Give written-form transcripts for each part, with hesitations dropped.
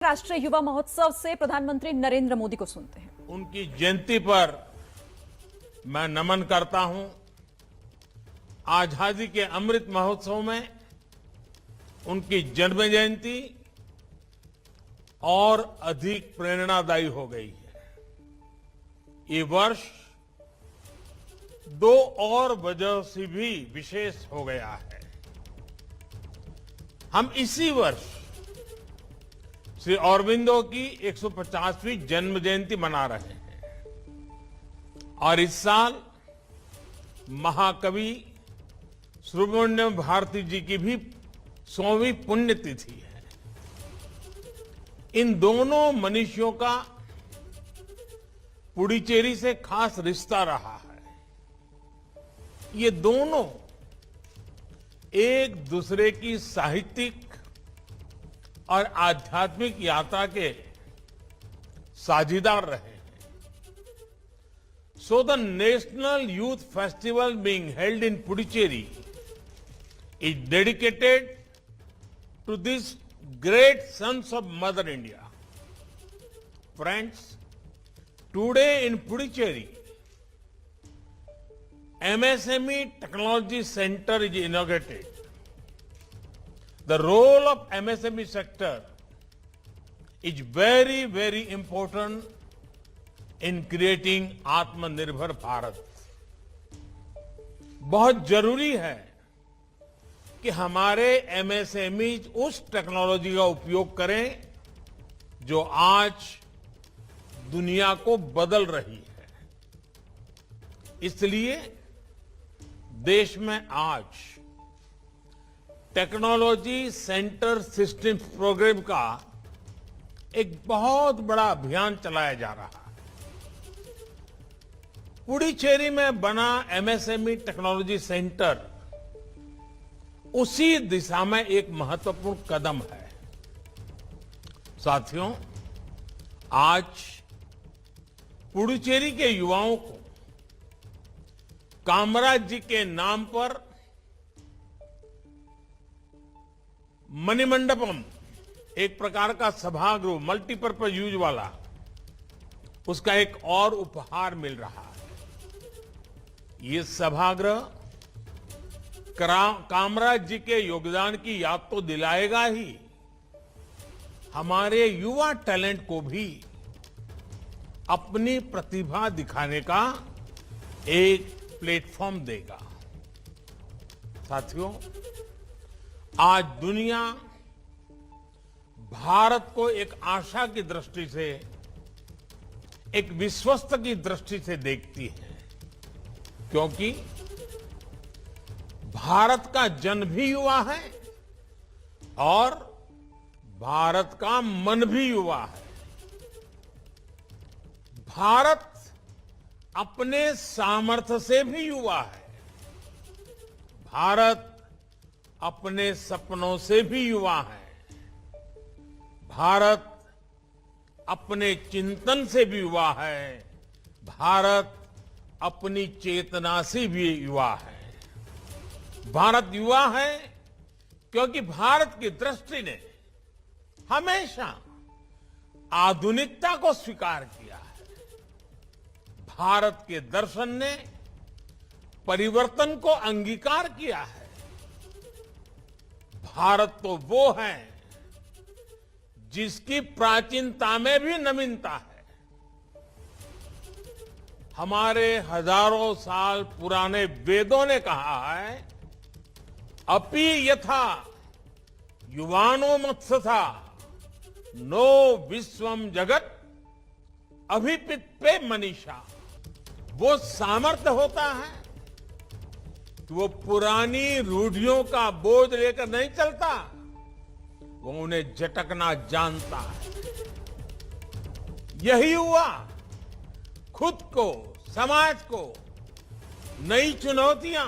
राष्ट्रीय युवा महोत्सव से प्रधानमंत्री नरेंद्र मोदी को सुनते हैं। उनकी जयंती पर मैं नमन करता हूं। आजादी के अमृत महोत्सव में उनकी जन्म जयंती और अधिक प्रेरणादायी हो गई है। ये वर्ष दो और वजह से भी विशेष हो गया है। हम इसी वर्ष श्री अरबिंदो की 150वीं जन्म जयंती मना रहे हैं और इस साल महाकवि सुब्रमण्यम भारती जी की भी 100वीं पुण्यतिथि है। इन दोनों मनीषियों का पुडुचेरी से खास रिश्ता रहा है। ये दोनों एक दूसरे की साहित्यिक और आध्यात्मिक यात्रा के साझीदार रहे हैं। So the national youth festival being held in Puducherry is dedicated to this great sons of Mother India. Friends, today in Puducherry, MSME Technology Center is inaugurated. The role of MSME sector is very, very important in creating Atmanirbhar Bharat. बहुत जरूरी है कि हमारे MSME उस technology का उपयोग करें जो आज दुनिया को बदल रही है। इसलिए देश में आज टेक्नोलॉजी सेंटर सिस्टम्स प्रोग्राम का एक बहुत बड़ा अभियान चलाया जा रहा है। पुडुचेरी में बना एमएसएमई टेक्नोलॉजी सेंटर उसी दिशा में एक महत्वपूर्ण कदम है। साथियों, आज पुडुचेरी के युवाओं को कामराज जी के नाम पर मणिमंडपम, एक प्रकार का सभागृह मल्टीपर्पज यूज वाला, उसका एक और उपहार मिल रहा है। ये सभागृह कामराज जी के योगदान की याद तो दिलाएगा ही, हमारे युवा टैलेंट को भी अपनी प्रतिभा दिखाने का एक प्लेटफॉर्म देगा। साथियों, आज दुनिया भारत को एक आशा की दृष्टि से, एक विश्वस्त की दृष्टि से देखती है, क्योंकि भारत का जन भी युवा है और भारत का मन भी युवा है। भारत अपने सामर्थ्य से भी युवा है। भारत अपने सपनों से भी युवा है। भारत अपने चिंतन से भी युवा है। भारत अपनी चेतना से भी युवा है। भारत युवा है क्योंकि भारत की दृष्टि ने हमेशा आधुनिकता को स्वीकार किया है। भारत के दर्शन ने परिवर्तन को अंगीकार किया है। भारत तो वो है जिसकी प्राचीनता में भी नवीनता है। हमारे हजारों साल पुराने वेदों ने कहा है, अपि यथा युवानो मत्सथा नो विश्वम जगत अभिपित्ते मनीषा। वो सामर्थ्य होता है कि वो पुरानी रूढ़ियों का बोझ लेकर नहीं चलता, वो उन्हें झटकना जानता है। यही हुआ खुद को, समाज को नई चुनौतियां,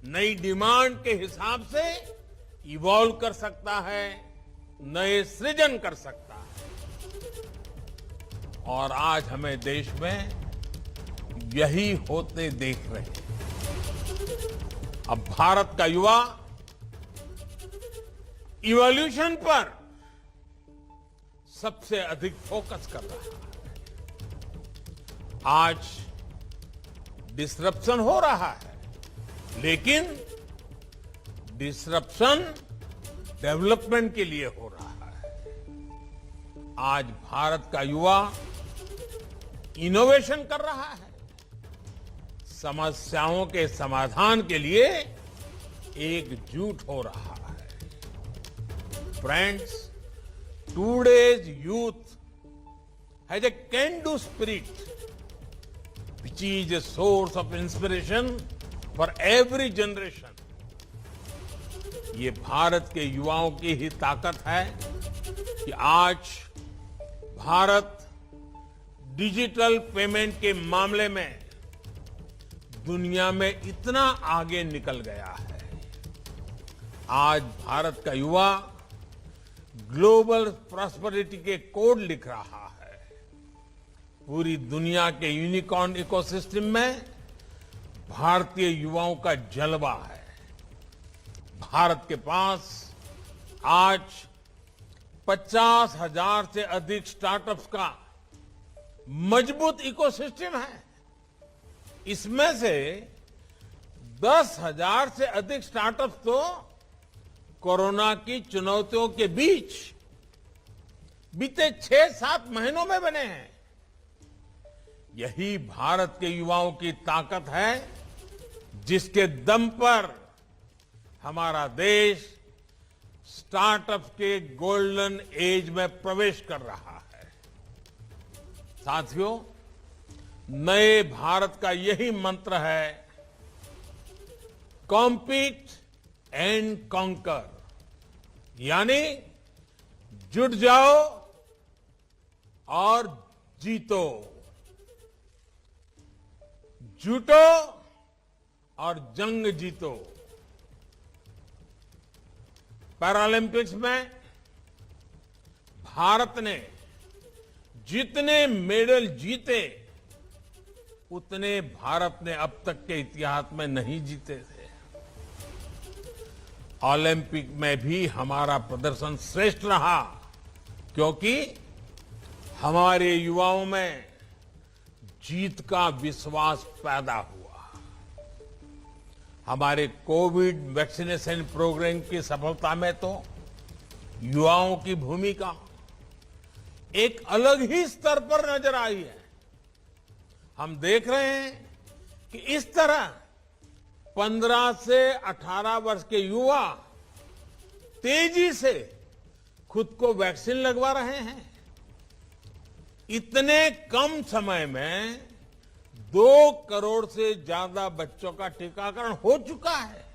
नई डिमांड के हिसाब से इवॉल्व कर सकता है, नए सृजन कर सकता है। और आज हमें देश में यही होते देख रहे हैं। अब भारत का युवा इवोल्यूशन पर सबसे अधिक फोकस कर रहा है। आज डिसरप्शन हो रहा है, लेकिन डिसरप्शन डेवलपमेंट के लिए हो रहा है। आज भारत का युवा इनोवेशन कर रहा है, समस्याओं के समाधान के लिए एकजुट हो रहा है। Friends, today's youth has a can-do spirit, which is a source of inspiration for every generation. ये भारत के युवाओं की ही ताकत है कि आज भारत डिजिटल पेमेंट के मामले में दुनिया में इतना आगे निकल गया है। आज भारत का युवा ग्लोबल प्रॉस्पेरिटी के कोड लिख रहा है। पूरी दुनिया के यूनिकॉर्न इकोसिस्टम में भारतीय युवाओं का जलवा है। भारत के पास आज 50,000 से अधिक स्टार्टअप्स का मजबूत इकोसिस्टम है। इसमें से 10,000 से अधिक स्टार्टअप्स तो कोरोना की चुनौतियों के बीच बीते 6-7 महीनों में बने हैं। यही भारत के युवाओं की ताकत है, जिसके दम पर हमारा देश स्टार्टअप के गोल्डन एज में प्रवेश कर रहा है। साथियों, नए भारत का यही मंत्र है, कॉम्पीट एंड कॉन्कर, यानी जुट जाओ और जीतो, जुटो और जंग जीतो। पैरालंपिक्स में भारत ने जितने मेडल जीते, उतने भारत ने अब तक के इतिहास में नहीं जीते थे। ओलंपिक में भी हमारा प्रदर्शन श्रेष्ठ रहा, क्योंकि हमारे युवाओं में जीत का विश्वास पैदा हुआ। हमारे कोविड वैक्सीनेशन प्रोग्राम की सफलता में तो युवाओं की भूमिका एक अलग ही स्तर पर नजर आई है। हम देख रहे हैं कि इस तरह 15 से 18 वर्ष के युवा तेजी से खुद को वैक्सीन लगवा रहे हैं। इतने कम समय में 2 करोड़ से ज्यादा बच्चों का टीकाकरण हो चुका है।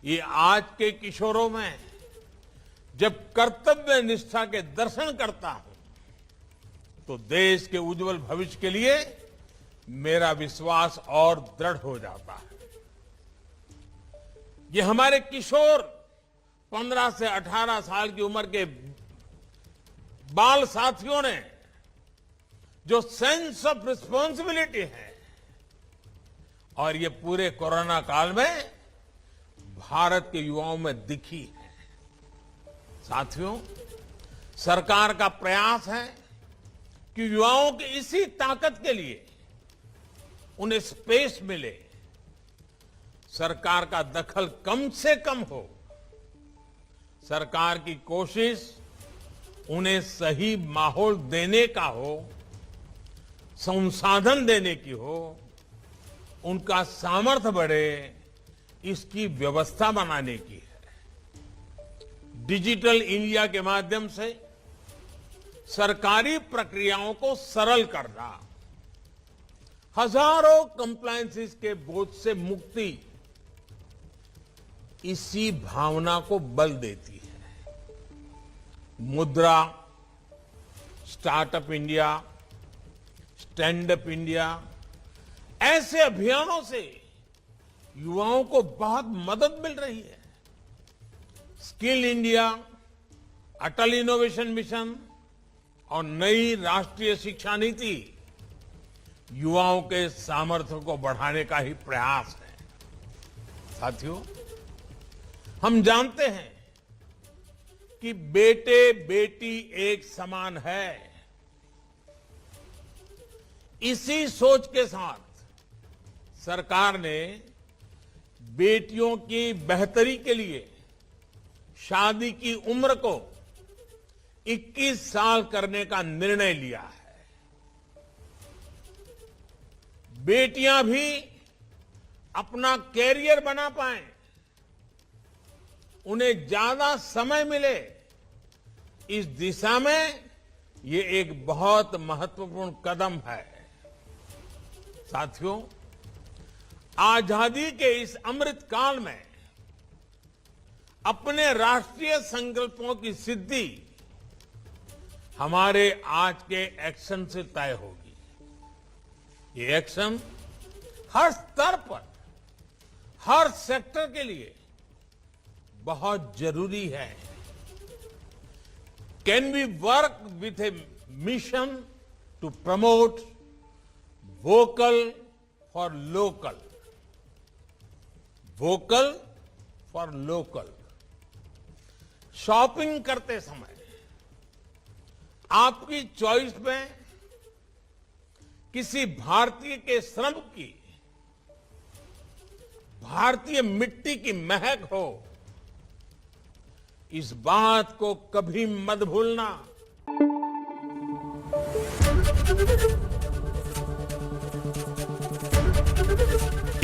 ये आज के किशोरों में जब कर्तव्य निष्ठा के दर्शन करता हूं, तो देश के उज्जवल भविष्य के लिए मेरा विश्वास और दृढ़ हो जाता है। ये हमारे किशोर 15 से 18 साल की उम्र के बाल साथियों ने जो सेंस ऑफ रिस्पॉन्सिबिलिटी है, और ये पूरे कोरोना काल में भारत के युवाओं में दिखी है। साथियों, सरकार का प्रयास है कि युवाओं की इसी ताकत के लिए उन्हें स्पेस मिले, सरकार का दखल कम से कम हो। सरकार की कोशिश उन्हें सही माहौल देने का हो, संसाधन देने की हो, उनका सामर्थ्य बढ़े, इसकी व्यवस्था बनाने की है। डिजिटल इंडिया के माध्यम से सरकारी प्रक्रियाओं को सरल करना, हजारों कंप्लायंसेस के बोझ से मुक्ति, इसी भावना को बल देती है। मुद्रा, startup India, stand up India, ऐसे अभियानों से युवाओं को बहुत मदद मिल रही है। स्किल इंडिया, अटल इनोवेशन मिशन और नई राष्ट्रीय शिक्षा नीति युवाओं के सामर्थ्य को बढ़ाने का ही प्रयास है। साथियों, हम जानते हैं कि बेटे बेटी एक समान है। इसी सोच के साथ सरकार ने बेटियों की बेहतरी के लिए शादी की उम्र को 21 साल करने का निर्णय लिया है। बेटियां भी अपना कैरियर बना पाएं, उन्हें ज्यादा समय मिले, इस दिशा में ये एक बहुत महत्वपूर्ण कदम है। साथियों, आजादी के इस अमृत काल में अपने राष्ट्रीय संकल्पों की सिद्धि हमारे आज के एक्शन से तय होगी। ये एक्शन हर स्तर पर, हर सेक्टर के लिए बहुत जरूरी है। Can we work with a mission to promote vocal for local, vocal for local. Shopping करते समय आपकी चॉइस में किसी भारतीय के श्रम की, भारतीय मिट्टी की महक हो, इस बात को कभी मत भूलना।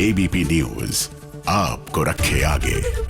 एबीपी न्यूज आपको रखे आगे।